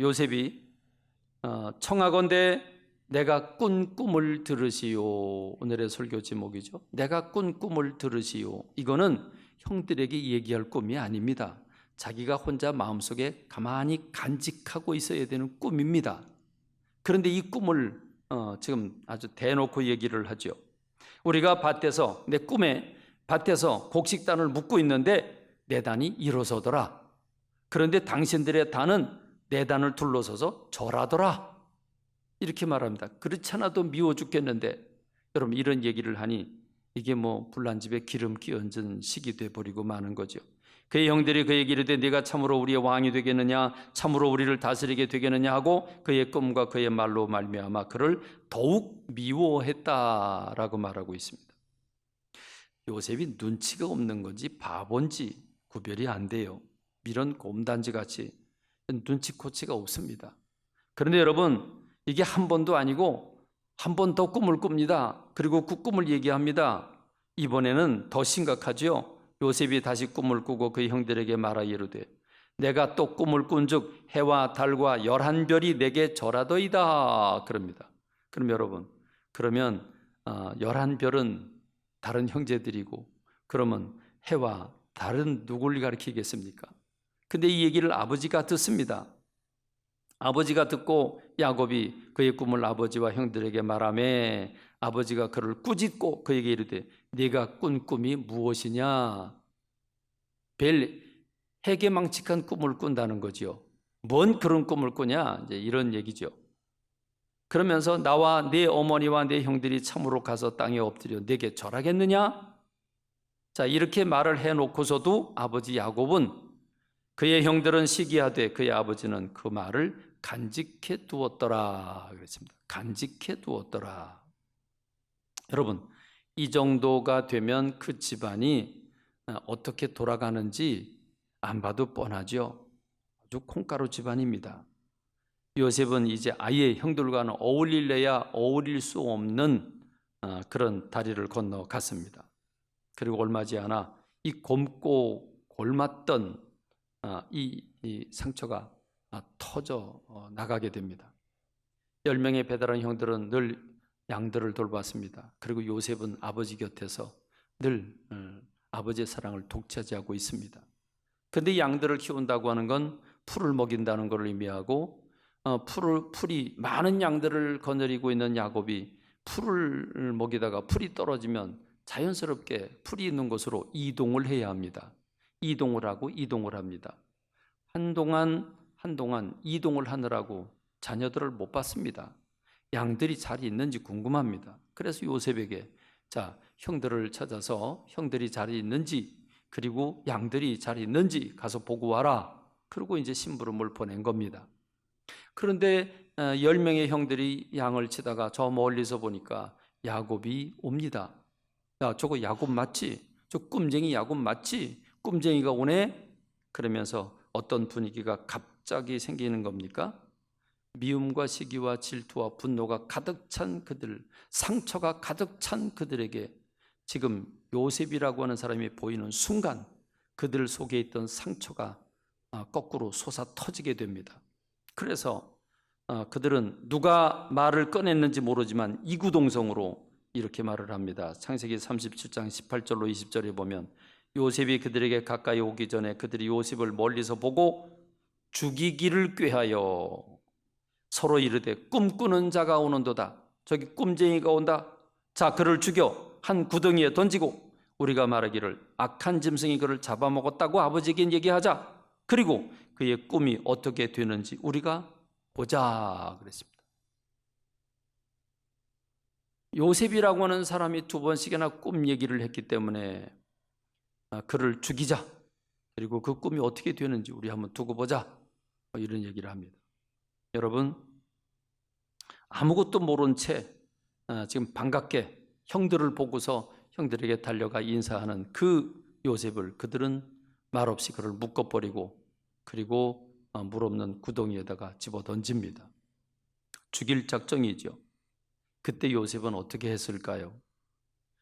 요셉이 청하건대 내가 꾼 꿈을 들으시오. 오늘의 설교 제목이죠. 내가 꾼 꿈을 들으시오. 이거는 형들에게 얘기할 꿈이 아닙니다. 자기가 혼자 마음속에 가만히 간직하고 있어야 되는 꿈입니다. 그런데 이 꿈을 지금 아주 대놓고 얘기를 하죠. 우리가 밭에서, 내 꿈에 밭에서 곡식단을 묶고 있는데 내 단이 일어서더라. 그런데 당신들의 단은 내 단을 둘러서서 절하더라. 이렇게 말합니다. 그렇지 않아도 미워 죽겠는데, 여러분 이런 얘기를 하니 이게 뭐 불난집에 기름 끼얹은 식이 돼버리고 마는 거죠. 그의 형들이 그에게 이르되 네가 참으로 우리의 왕이 되겠느냐, 참으로 우리를 다스리게 되겠느냐 하고 그의 꿈과 그의 말로 말미암아 그를 더욱 미워했다라고 말하고 있습니다. 요셉이 눈치가 없는 건지 바본지 구별이 안 돼요. 이런 곰단지같이 눈치코치가 없습니다. 그런데 여러분, 이게 한 번도 아니고 한 번 더 꿈을 꿉니다. 그리고 그 꿈을 얘기합니다. 이번에는 더 심각하죠. 요셉이 다시 꿈을 꾸고 그의 형들에게 말하 이르되 내가 또 꿈을 꾼즉 해와 달과 11별이 내게 절하더이다. 그럽니다. 그럼 여러분, 그러면 11별은 다른 형제들이고, 그러면 해와 달은 누굴 가리키겠습니까? 근데 이 얘기를 아버지가 듣습니다. 아버지가 듣고 야곱이 그의 꿈을 아버지와 형들에게 말하매 아버지가 그를 꾸짖고 그에게 이르되 네가 꾼 꿈이 무엇이냐? 벨 해괴망측한 꿈을 꾼다는 거지요. 뭔 그런 꿈을 꾸냐? 이제 이런 얘기죠. 그러면서 나와 네 어머니와 네 형들이 참으로 가서 땅에 엎드려 네게 절하겠느냐? 자, 이렇게 말을 해놓고서도 아버지 야곱은 그의 형들은 시기하되 그의 아버지는 그 말을 간직해 두었더라 그랬습니다. 간직해 두었더라. 여러분, 이 정도가 되면 그 집안이 어떻게 돌아가는지 안 봐도 뻔하죠. 아주 콩가루 집안입니다. 요셉은 이제 아예 형들과는 어울릴래야 어울릴 수 없는 그런 다리를 건너갔습니다. 그리고 얼마 지 않아 이 곪고 골맞던 이 상처가 터져 나가게 됩니다. 10명의 배달한 형들은 늘 양들을 돌봤습니다. 그리고 요셉은 아버지 곁에서 늘 아버지의 사랑을 독차지하고 있습니다. 그런데 양들을 키운다고 하는 건 풀을 먹인다는 것을 의미하고, 풀이 많은 양들을 거느리고 있는 야곱이 풀을 먹이다가 풀이 떨어지면 자연스럽게 풀이 있는 곳으로 이동을 해야 합니다. 이동을 하고 이동을 합니다. 한동안 이동을 하느라고 자녀들을 못 봤습니다. 양들이 잘 있는지 궁금합니다. 그래서 요셉에게 자, 형들을 찾아서 형들이 잘 있는지, 그리고 양들이 잘 있는지 가서 보고 와라. 그리고 이제 심부름을 보낸 겁니다. 그런데 10명의 형들이 양을 치다가 저 멀리서 보니까 야곱이 옵니다. 야, 저거 야곱 맞지? 저 꿈쟁이 야곱 맞지? 꿈쟁이가 오네? 그러면서 어떤 분위기가 갑자기 생기는 겁니까? 미움과 시기와 질투와 분노가 가득 찬 그들, 상처가 가득 찬 그들에게 지금 요셉이라고 하는 사람이 보이는 순간 그들 속에 있던 상처가 거꾸로 솟아 터지게 됩니다. 그래서 그들은 누가 말을 꺼냈는지 모르지만 이구동성으로 이렇게 말을 합니다. 창세기 37장 18절로 20절에 보면 요셉이 그들에게 가까이 오기 전에 그들이 요셉을 멀리서 보고 죽이기를 꾀하여 서로 이르되 꿈꾸는 자가 오는도다. 저기 꿈쟁이가 온다. 자, 그를 죽여 한 구덩이에 던지고 우리가 말하기를 악한 짐승이 그를 잡아먹었다고 아버지에게 얘기하자. 그리고 그의 꿈이 어떻게 되는지 우리가 보자 그랬습니다. 요셉이라고 하는 사람이 2번씩이나 꿈 얘기를 했기 때문에 그를 죽이자. 그리고 그 꿈이 어떻게 되는지 우리 한번 두고 보자. 이런 얘기를 합니다. 여러분, 아무것도 모른 채 지금 반갑게 형들을 보고서 형들에게 달려가 인사하는 그 요셉을 그들은 말없이 그를 묶어버리고 그리고 물 없는 구덩이에다가 집어던집니다. 죽일 작정이죠. 그때 요셉은 어떻게 했을까요?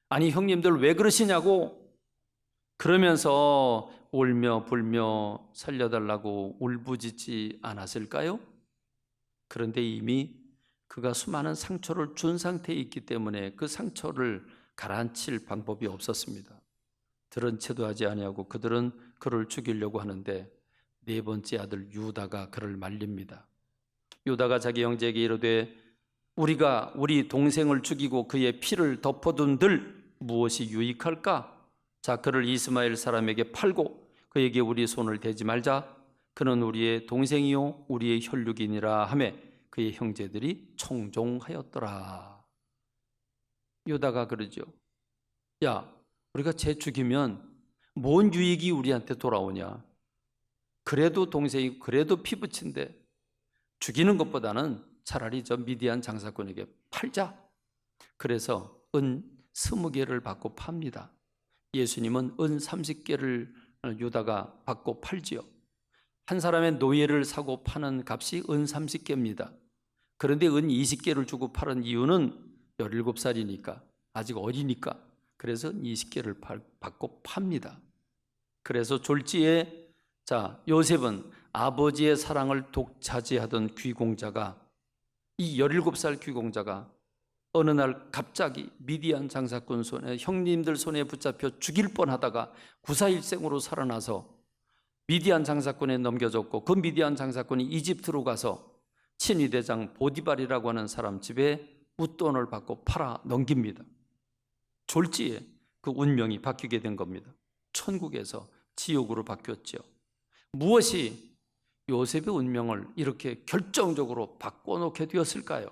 아니, 형님들 왜 그러시냐고 그러면서 울며 불며 살려달라고 울부짖지 않았을까요? 그런데 이미 그가 수많은 상처를 준 상태에 있기 때문에 그 상처를 가라앉힐 방법이 없었습니다. 들은 채도 하지 아니하고 그들은 그를 죽이려고 하는데 네 번째 아들 유다가 그를 말립니다. 유다가 자기 형제에게 이르되 우리가 우리 동생을 죽이고 그의 피를 덮어둔들 무엇이 유익할까? 자, 그를 이스마엘 사람에게 팔고 그에게 우리 손을 대지 말자. 그는 우리의 동생이요 우리의 혈육이니라 하매 그의 형제들이 청종하였더라. 유다가 그러죠. 야, 우리가 쟤 죽이면 뭔 유익이 우리한테 돌아오냐? 그래도 동생이고 그래도 피부친데 죽이는 것보다는 차라리 저 미디안 장사꾼에게 팔자. 그래서 은 20개를 받고 팝니다. 예수님은 은 30개를 유다가 받고 팔지요. 한 사람의 노예를 사고 파는 값이 은 30개입니다. 그런데 은 20개를 주고 파는 이유는 17살이니까 아직 어리니까 그래서 20개를 받고 팝니다. 그래서 졸지에 자, 요셉은 아버지의 사랑을 독차지하던 귀공자가 이 17살 귀공자가 어느 날 갑자기 미디안 장사꾼 손에 형님들 손에 붙잡혀 죽일 뻔하다가 구사일생으로 살아나서 미디안 장사꾼에 넘겨졌고 그 미디안 장사꾼이 이집트로 가서 친위대장 보디발이라고 하는 사람 집에 웃돈을 받고 팔아 넘깁니다. 졸지에 그 운명이 바뀌게 된 겁니다. 천국에서 지옥으로 바뀌었죠. 무엇이 요셉의 운명을 이렇게 결정적으로 바꿔놓게 되었을까요?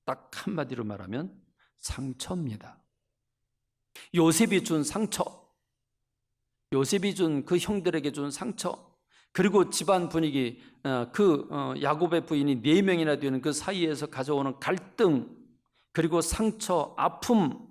딱 한마디로 말하면 상처입니다. 요셉이 준 상처, 요셉이 준 그 형들에게 준 상처, 그리고 집안 분위기, 야곱의 부인이 4명이나 되는 그 사이에서 가져오는 갈등, 그리고 상처, 아픔,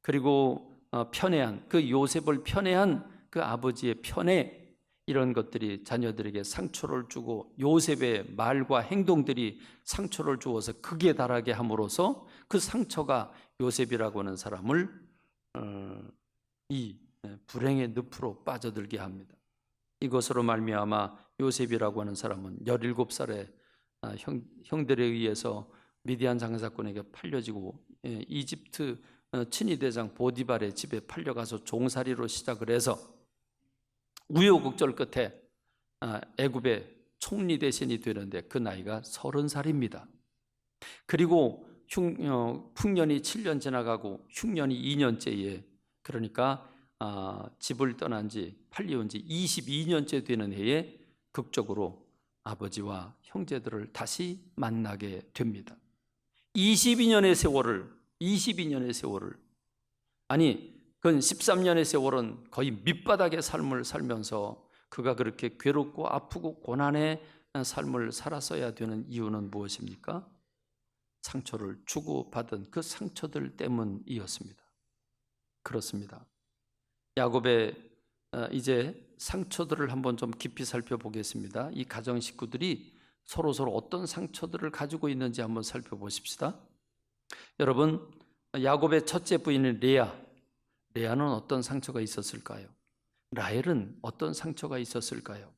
그리고 편애한, 그 요셉을 편애한 그 아버지의 편애, 이런 것들이 자녀들에게 상처를 주고 요셉의 말과 행동들이 상처를 주어서 극에 달하게 함으로써 그 상처가 요셉이라고 하는 사람을 이 불행의 늪으로 빠져들게 합니다. 이것으로 말미암아 요셉이라고 하는 사람은 17살에 형들에 의해서 미디안 장사꾼에게 팔려지고 이집트 친위대장 보디발의 집에 팔려가서 종살이로 시작을 해서 우여곡절 끝에 애굽의 총리 대신이 되는데 그 나이가 30살입니다. 그리고 풍년이 7년 지나가고 흉년이 2년째에 그러니까 집을 떠난 지 팔려온 지 22년째 되는 해에 극적으로 아버지와 형제들을 다시 만나게 됩니다. 22년의 세월을 아니 그건 13년의 세월은 거의 밑바닥의 삶을 살면서 그가 그렇게 괴롭고 아프고 고난의 삶을 살았어야 되는 이유는 무엇입니까? 상처를 주고받은 그 상처들 때문이었습니다. 그렇습니다. 야곱의 이제 상처들을 한번 좀 깊이 살펴보겠습니다. 이 가정 식구들이 서로 어떤 상처들을 가지고 있는지 한번 살펴보십시다. 여러분, 야곱의 첫째 부인은 레아는 어떤 상처가 있었을까요? 라헬은 어떤 상처가 있었을까요?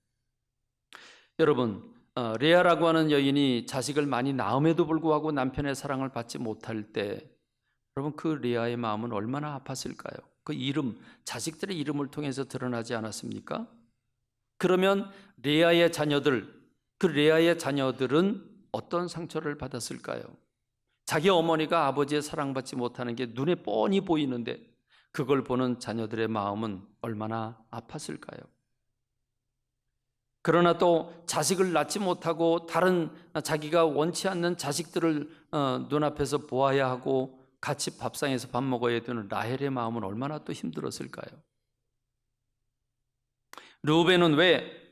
여러분, 레아라고 하는 여인이 자식을 많이 낳음에도 불구하고 남편의 사랑을 받지 못할 때 여러분 그 레아의 마음은 얼마나 아팠을까요? 그 이름, 자식들의 이름을 통해서 드러나지 않았습니까? 그러면 레아의 자녀들은 어떤 상처를 받았을까요? 자기 어머니가 아버지의 사랑받지 못하는 게 눈에 뻔히 보이는데 그걸 보는 자녀들의 마음은 얼마나 아팠을까요? 그러나 또 자식을 낳지 못하고 다른 자기가 원치 않는 자식들을 눈앞에서 보아야 하고 같이 밥상에서 밥 먹어야 되는 라헬의 마음은 얼마나 또 힘들었을까요? 르우벤은 왜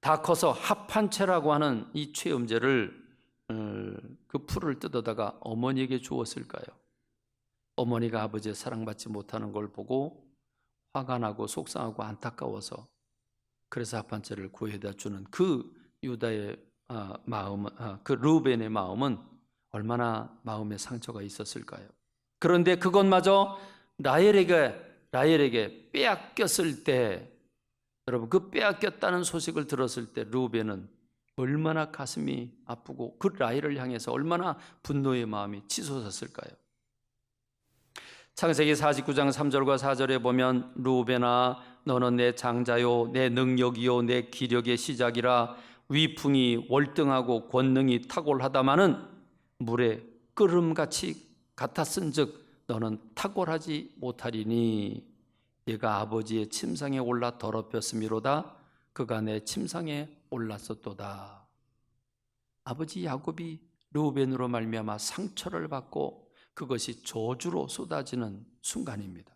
다 커서 합한채라고 하는 이 최음제를 그 풀을 뜯어다가 어머니에게 주었을까요? 어머니가 아버지의 사랑받지 못하는 걸 보고 화가 나고 속상하고 안타까워서 그래서 합한채를 구해다 주는 그 유다의 마음, 그 르우벤의 마음은 얼마나 마음에 상처가 있었을까요? 그런데 그것마저 라헬에게 빼앗겼을 때, 여러분 그 빼앗겼다는 소식을 들었을 때 르우벤은 얼마나 가슴이 아프고 그 라헬을 향해서 얼마나 분노의 마음이 치솟았을까요? 창세기 49장 3절과 4절에 보면 루벤아 너는 내 장자요 내 능력이요 내 기력의 시작이라 위풍이 월등하고 권능이 탁월하다마는 물에 끓음같이 같았은즉 너는 탁월하지 못하리니 네가 아버지의 침상에 올라 더럽혔음이로다 그가 내 침상에 올랐었도다. 아버지 야곱이 르우벤으로 말미암아 상처를 받고 그것이 저주로 쏟아지는 순간입니다.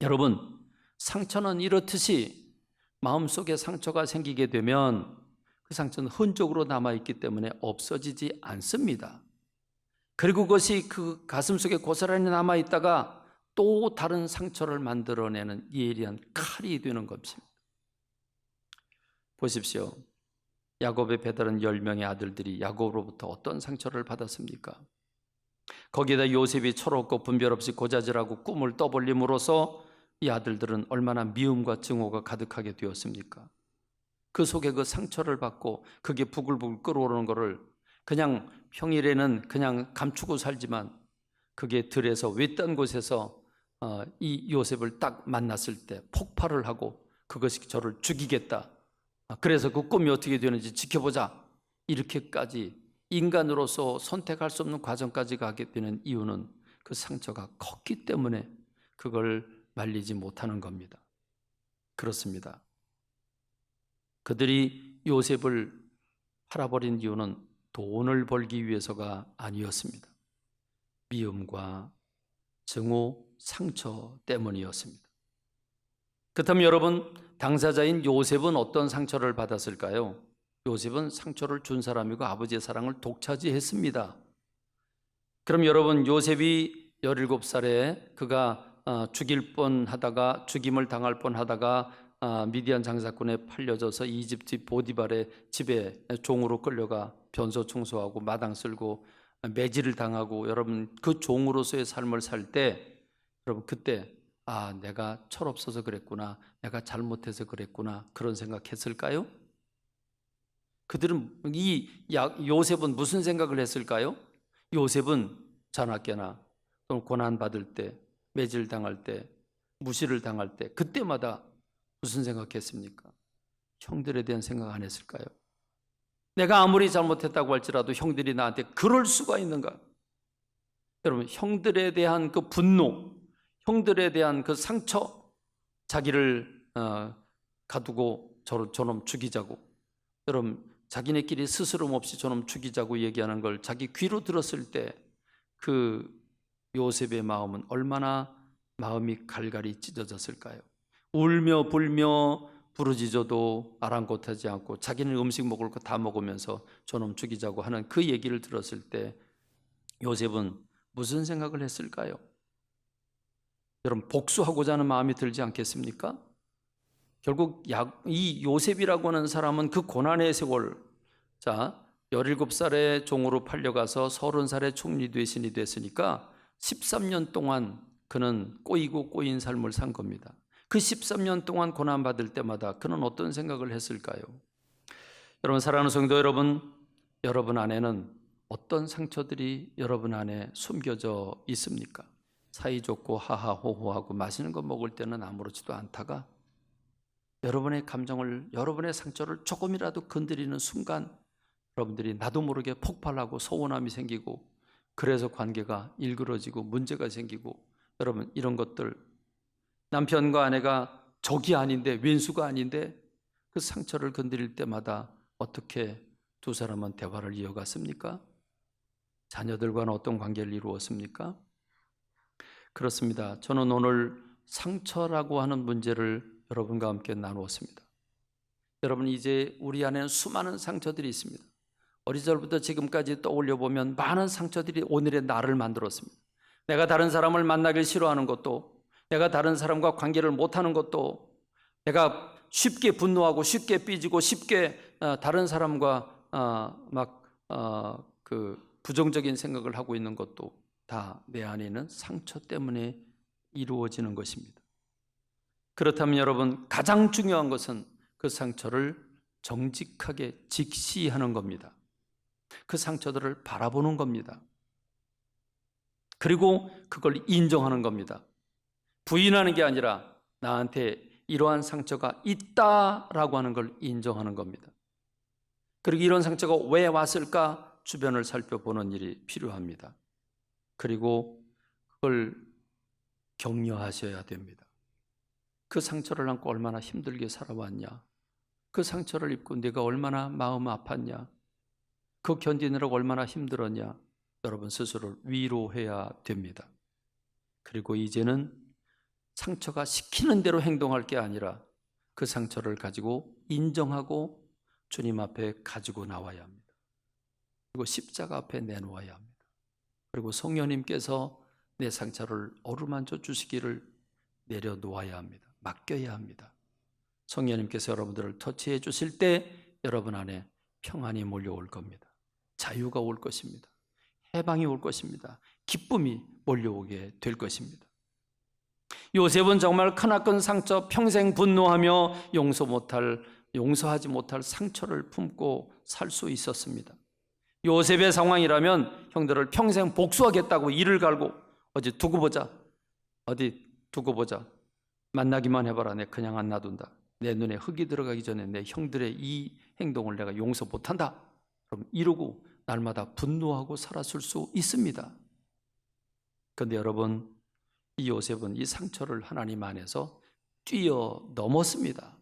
여러분, 상처는 이렇듯이 마음속에 상처가 생기게 되면 그 상처는 흔적으로 남아있기 때문에 없어지지 않습니다. 그리고 그것이 그 가슴속에 고스란히 남아있다가 또 다른 상처를 만들어내는 예리한 칼이 되는 것입니다. 보십시오. 야곱의 배달은 10명의 아들들이 야곱으로부터 어떤 상처를 받았습니까? 거기에다 요셉이 철없고 분별 없이 고자질하고 꿈을 떠벌림으로써 이 아들들은 얼마나 미움과 증오가 가득하게 되었습니까? 그 속에 그 상처를 받고 그게 부글부글 끓어오르는 것을 그냥 평일에는 그냥 감추고 살지만 그게 들에서 외딴 곳에서 이 요셉을 딱 만났을 때 폭발을 하고 그것이 저를 죽이겠다. 그래서 그 꿈이 어떻게 되는지 지켜보자. 이렇게까지 인간으로서 선택할 수 없는 과정까지 가게 되는 이유는 그 상처가 컸기 때문에 그걸 말리지 못하는 겁니다. 그렇습니다. 그들이 요셉을 팔아버린 이유는 돈을 벌기 위해서가 아니었습니다. 미움과 증오, 상처 때문이었습니다. 그렇다면 여러분, 당사자인 요셉은 어떤 상처를 받았을까요? 요셉은 상처를 준 사람이고 아버지의 사랑을 독차지했습니다. 그럼 여러분, 요셉이 17살에 그가 죽일 뻔하다가 죽임을 당할 뻔하다가 미디안 장사꾼에 팔려져서 이집트 보디발의 집에 종으로 끌려가 변소 청소하고 마당 쓸고 매질을 당하고 여러분 그 종으로서의 삶을 살 때 여러분 그때 내가 철없어서 그랬구나, 내가 잘못해서 그랬구나 그런 생각했을까요? 그들은 요셉은 무슨 생각을 했을까요? 요셉은 자나깨나 또는 고난받을 때, 매질당할 때, 무시를 당할 때 그때마다 무슨 생각했습니까? 형들에 대한 생각 안 했을까요? 내가 아무리 잘못했다고 할지라도 형들이 나한테 그럴 수가 있는가? 여러분, 형들에 대한 그 분노, 형들에 대한 그 상처, 자기를 가두고 저놈 죽이자고, 여러분 자기네끼리 스스럼 없이 저놈 죽이자고 얘기하는 걸 자기 귀로 들었을 때 그 요셉의 마음은 얼마나 마음이 갈갈이 찢어졌을까요? 울며 불며 부르짖어도 아랑곳하지 않고 자기는 음식 먹을 거 다 먹으면서 저놈 죽이자고 하는 그 얘기를 들었을 때 요셉은 무슨 생각을 했을까요? 여러분 복수하고자 하는 마음이 들지 않겠습니까? 결국 이 요셉이라고 하는 사람은 그 고난의 세월, 17살의 종으로 팔려가서 30살의 총리 대신이 됐으니까 13년 동안 그는 꼬이고 꼬인 삶을 산 겁니다. 그 13년 동안 고난받을 때마다 그는 어떤 생각을 했을까요? 여러분 사랑하는 성도 여러분, 여러분 안에는 어떤 상처들이 여러분 안에 숨겨져 있습니까? 사이좋고 하하호호하고 맛있는 거 먹을 때는 아무렇지도 않다가 여러분의 감정을, 여러분의 상처를 조금이라도 건드리는 순간 여러분들이 나도 모르게 폭발하고 서운함이 생기고 그래서 관계가 일그러지고 문제가 생기고 여러분 이런 것들 남편과 아내가 적이 아닌데 왼수가 아닌데 그 상처를 건드릴 때마다 어떻게 두 사람은 대화를 이어갔습니까? 자녀들과는 어떤 관계를 이루었습니까? 그렇습니다. 저는 오늘 상처라고 하는 문제를 여러분과 함께 나누었습니다. 여러분 이제 우리 안에는 수많은 상처들이 있습니다. 어리절부터 지금까지 떠올려 보면 많은 상처들이 오늘의 나를 만들었습니다. 내가 다른 사람을 만나길 싫어하는 것도, 내가 다른 사람과 관계를 못하는 것도, 내가 쉽게 분노하고 쉽게 삐지고 쉽게 다른 사람과 부정적인 생각을 하고 있는 것도 다 내 안에 있는 상처 때문에 이루어지는 것입니다. 그렇다면 여러분 가장 중요한 것은 그 상처를 정직하게 직시하는 겁니다. 그 상처들을 바라보는 겁니다. 그리고 그걸 인정하는 겁니다. 부인하는 게 아니라 나한테 이러한 상처가 있다라고 하는 걸 인정하는 겁니다. 그리고 이런 상처가 왜 왔을까 주변을 살펴보는 일이 필요합니다. 그리고 그걸 격려하셔야 됩니다. 그 상처를 안고 얼마나 힘들게 살아왔냐, 그 상처를 입고 네가 얼마나 마음 아팠냐, 그 견디느라고 얼마나 힘들었냐, 여러분 스스로를 위로해야 됩니다. 그리고 이제는 상처가 시키는 대로 행동할 게 아니라 그 상처를 가지고 인정하고 주님 앞에 가지고 나와야 합니다. 그리고 십자가 앞에 내놓아야 합니다. 그리고 성령님께서 내 상처를 어루만져 주시기를 내려놓아야 합니다. 맡겨야 합니다. 성령님께서 여러분들을 터치해 주실 때 여러분 안에 평안이 몰려올 겁니다. 자유가 올 것입니다. 해방이 올 것입니다. 기쁨이 몰려오게 될 것입니다. 요셉은 정말 크나큰 상처, 평생 분노하며 용서하지 못할 상처를 품고 살 수 있었습니다. 요셉의 상황이라면 형들을 평생 복수하겠다고 이를 갈고 어디 두고 보자. 만나기만 해봐라. 내 그냥 안 놔둔다. 내 눈에 흙이 들어가기 전에 내 형들의 이 행동을 내가 용서 못한다. 그럼 이러고 날마다 분노하고 살았을 수 있습니다. 그런데 여러분, 이 요셉은 이 상처를 하나님 안에서 뛰어넘었습니다.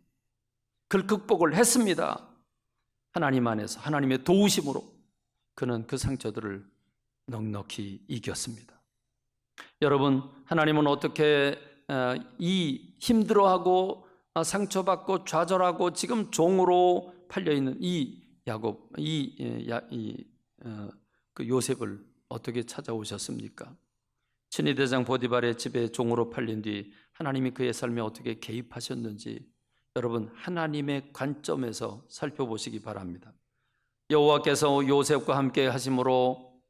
그걸 극복을 했습니다. 하나님 안에서 하나님의 도우심으로 그는 그 상처들을 넉넉히 이겼습니다. 여러분, 하나님은 어떻게 이 힘들어하고 상처받고 좌절하고 지금 종으로 팔려있는 그 요셉을 어떻게 찾아오셨습니까? 친위대장 보디발의 집에 종으로 팔린 뒤 하나님이 그의 삶에 어떻게 개입하셨는지 여러분 하나님의 관점에서 살펴보시기 바랍니다. 여호와께서 요셉과 함께 하심으로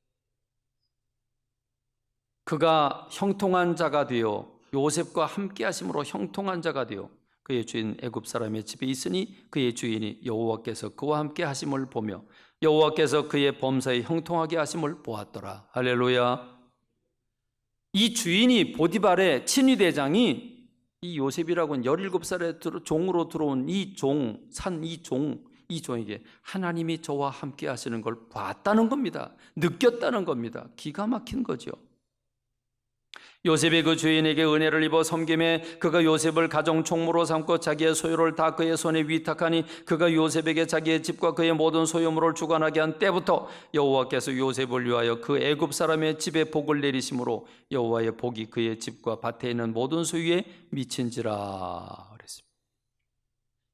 그가 형통한 자가 되어 요셉과 함께 하심으로 형통한 자가 되어 그의 주인 애굽 사람의 집에 있으니 그의 주인이 여호와께서 그와 함께 하심을 보며 여호와께서 그의 범사에 형통하게 하심을 보았더라. 할렐루야. 이 주인이 보디발의 친위대장이 이 요셉이라고는 17살에 종으로 들어온 이 종에게 하나님이 저와 함께 하시는 걸 봤다는 겁니다. 느꼈다는 겁니다. 기가 막힌 거죠. 요셉이 그 주인에게 은혜를 입어 섬김에 그가 요셉을 가정 총무로 삼고 자기의 소유를 다 그의 손에 위탁하니 그가 요셉에게 자기의 집과 그의 모든 소유물을 주관하게 한 때부터 여호와께서 요셉을 위하여 그 애굽 사람의 집에 복을 내리심으로 여호와의 복이 그의 집과 밭에 있는 모든 소유에 미친지라 그랬습니다.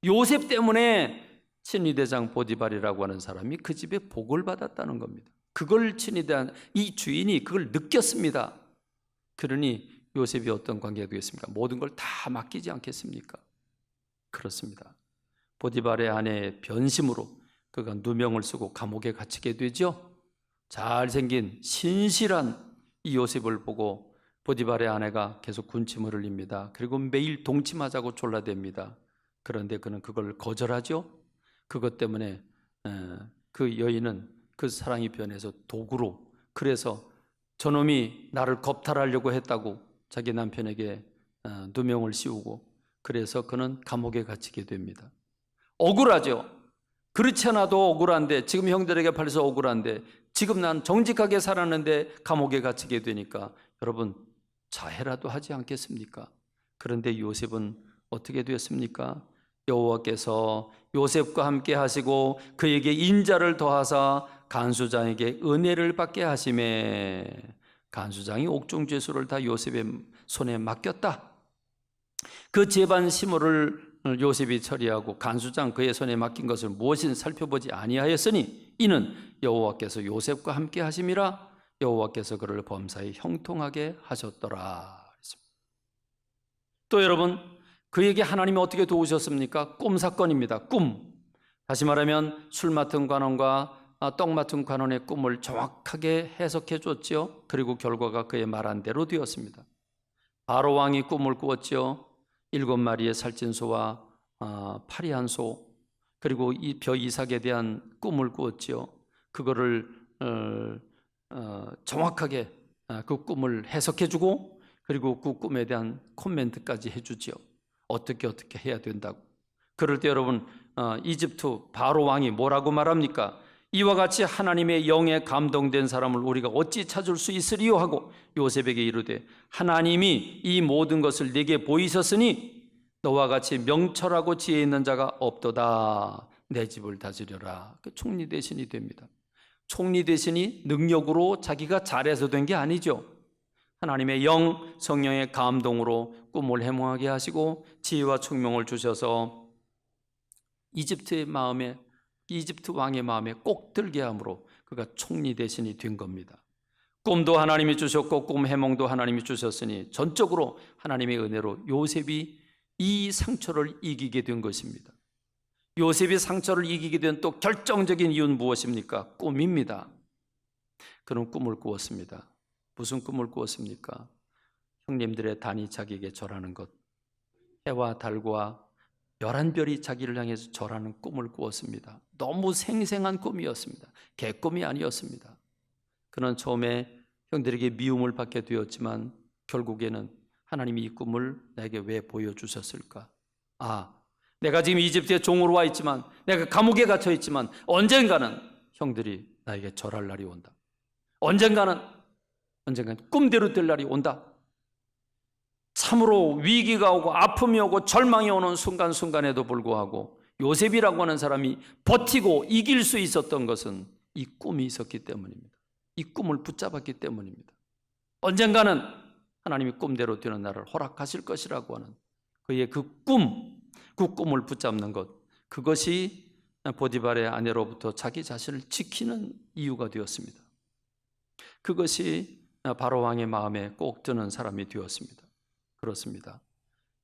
요셉 때문에 친위대장 보디발이라고 하는 사람이 그 집에 복을 받았다는 겁니다. 그걸 친위대한 이 주인이 그걸 느꼈습니다. 그러니 요셉이 어떤 관계가 되겠습니까? 모든 걸 다 맡기지 않겠습니까? 그렇습니다. 보디발의 아내의 변심으로 그가 누명을 쓰고 감옥에 갇히게 되죠. 잘생긴 신실한 이 요셉을 보고 보디발의 아내가 계속 군침을 흘립니다. 그리고 매일 동침하자고 졸라댑니다. 그런데 그는 그걸 거절하죠. 그것 때문에 그 여인은 그 사랑이 변해서 도구로, 그래서 저놈이 나를 겁탈하려고 했다고 자기 남편에게 누명을 씌우고, 그래서 그는 감옥에 갇히게 됩니다. 억울하죠. 그렇지 않아도 억울한데, 지금 형들에게 팔려서 억울한데, 지금 난 정직하게 살았는데 감옥에 갇히게 되니까 여러분 자해라도 하지 않겠습니까? 그런데 요셉은 어떻게 되었습니까? 여호와께서 요셉과 함께 하시고 그에게 인자를 더하사 간수장에게 은혜를 받게 하심에 간수장이 옥중죄수를 다 요셉의 손에 맡겼다. 그 제반 시무를 요셉이 처리하고 간수장 그의 손에 맡긴 것을 무엇인 살펴보지 아니하였으니 이는 여호와께서 요셉과 함께 하심이라 여호와께서 그를 범사에 형통하게 하셨더라. 또 여러분, 그에게 하나님이 어떻게 도우셨습니까? 꿈 사건입니다. 꿈. 다시 말하면 술 맡은 관원과 떡 맡은 관원의 꿈을 정확하게 해석해 줬죠. 그리고 결과가 그의 말한 대로 되었습니다. 바로 왕이 꿈을 꾸었죠. 7마리의 살찐 소와 파리한 소, 그리고 이 벼 이삭에 대한 꿈을 꾸었지요. 그거를 정확하게 그 꿈을 해석해주고 그리고 그 꿈에 대한 코멘트까지 해주지요. 어떻게 해야 된다고. 그럴 때 여러분 이집트 바로 왕이 뭐라고 말합니까? 이와 같이 하나님의 영에 감동된 사람을 우리가 어찌 찾을 수 있으리요 하고 요셉에게 이르되 하나님이 이 모든 것을 내게 보이셨으니 너와 같이 명철하고 지혜 있는 자가 없도다. 내 집을 다스려라. 그 총리 대신이 됩니다. 총리 대신이 능력으로 자기가 잘해서 된 게 아니죠. 하나님의 영, 성령의 감동으로 꿈을 해몽하게 하시고 지혜와 총명을 주셔서 이집트 왕의 마음에 꼭 들게 함으로 그가 총리 대신이 된 겁니다. 꿈도 하나님이 주셨고 꿈 해몽도 하나님이 주셨으니 전적으로 하나님의 은혜로 요셉이 이 상처를 이기게 된 것입니다. 요셉이 상처를 이기게 된 또 결정적인 이유는 무엇입니까? 꿈입니다. 그런 꿈을 꾸었습니다. 무슨 꿈을 꾸었습니까? 형님들의 단이 자기에게 절하는 것, 해와 달과 11별이 자기를 향해서 절하는 꿈을 꾸었습니다. 너무 생생한 꿈이었습니다. 개꿈이 아니었습니다. 그는 처음에 형들에게 미움을 받게 되었지만 결국에는 하나님이 이 꿈을 내게 왜 보여주셨을까? 내가 지금 이집트에 종으로 와 있지만, 내가 감옥에 갇혀 있지만 언젠가는 형들이 나에게 절할 날이 온다. 언젠가는 꿈대로 될 날이 온다. 참으로 위기가 오고 아픔이 오고 절망이 오는 순간순간에도 불구하고 요셉이라고 하는 사람이 버티고 이길 수 있었던 것은 이 꿈이 있었기 때문입니다. 이 꿈을 붙잡았기 때문입니다. 언젠가는 하나님이 꿈대로 되는 날을 허락하실 것이라고 하는 그의 그 꿈을 붙잡는 것, 그것이 보디발의 아내로부터 자기 자신을 지키는 이유가 되었습니다. 그것이 바로 왕의 마음에 꼭 드는 사람이 되었습니다. 그렇습니다.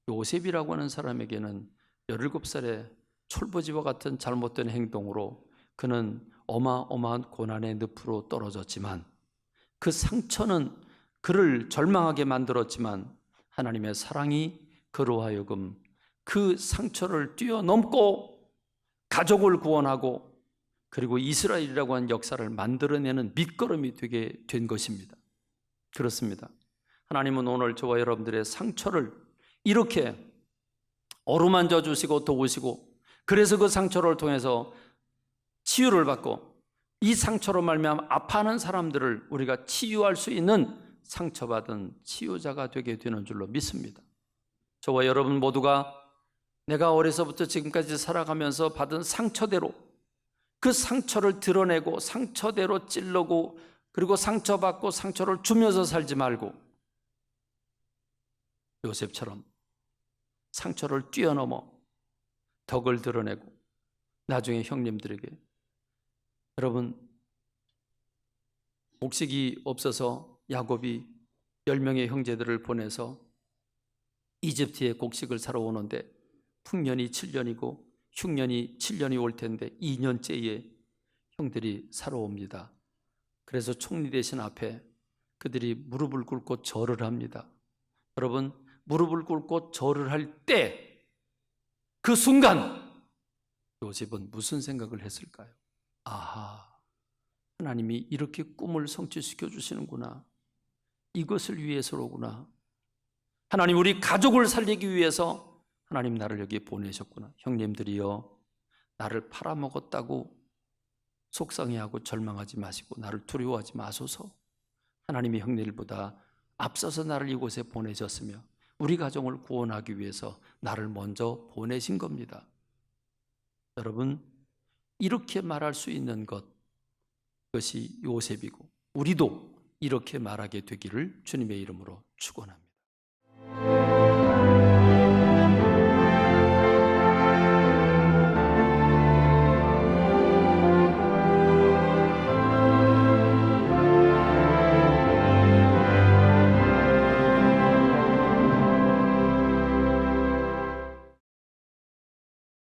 요셉이라고 하는 사람에게는 17살의 철부지와 같은 잘못된 행동으로 그는 어마어마한 고난의 늪으로 떨어졌지만 그 상처는 그를 절망하게 만들었지만 하나님의 사랑이 그로 하여금 그 상처를 뛰어넘고 가족을 구원하고 그리고 이스라엘이라고 하는 역사를 만들어내는 밑거름이 되게 된 것입니다. 그렇습니다. 하나님은 오늘 저와 여러분들의 상처를 이렇게 어루만져 주시고 도우시고 그래서 그 상처를 통해서 치유를 받고 이 상처로 말미암아 아파하는 사람들을 우리가 치유할 수 있는 상처받은 치유자가 되게 되는 줄로 믿습니다. 저와 여러분 모두가 내가 어려서부터 지금까지 살아가면서 받은 상처대로 그 상처를 드러내고 상처대로 찔르고 그리고 상처받고 상처를 주면서 살지 말고 요셉처럼 상처를 뛰어넘어 덕을 드러내고 나중에 형님들에게 여러분 곡식이 없어서 야곱이 10명의 형제들을 보내서 이집트에 곡식을 사러 오는데 풍년이 7년이고 흉년이 7년이 올 텐데 2년째에 형들이 사러 옵니다. 그래서 총리 대신 앞에 그들이 무릎을 꿇고 절을 합니다. 여러분 무릎을 꿇고 절을 할 때 그 순간 요셉은 무슨 생각을 했을까요? 하나님이 이렇게 꿈을 성취시켜 주시는구나. 이것을 위해서로구나. 하나님 우리 가족을 살리기 위해서 하나님 나를 여기 보내셨구나. 형님들이여 나를 팔아먹었다고 속상해하고 절망하지 마시고 나를 두려워하지 마소서. 하나님이 형님들보다 앞서서 나를 이곳에 보내셨으며 우리 가정을 구원하기 위해서 나를 먼저 보내신 겁니다. 여러분 이렇게 말할 수 있는 것, 그것이 요셉이고 우리도 이렇게 말하게 되기를 주님의 이름으로 축원합니다.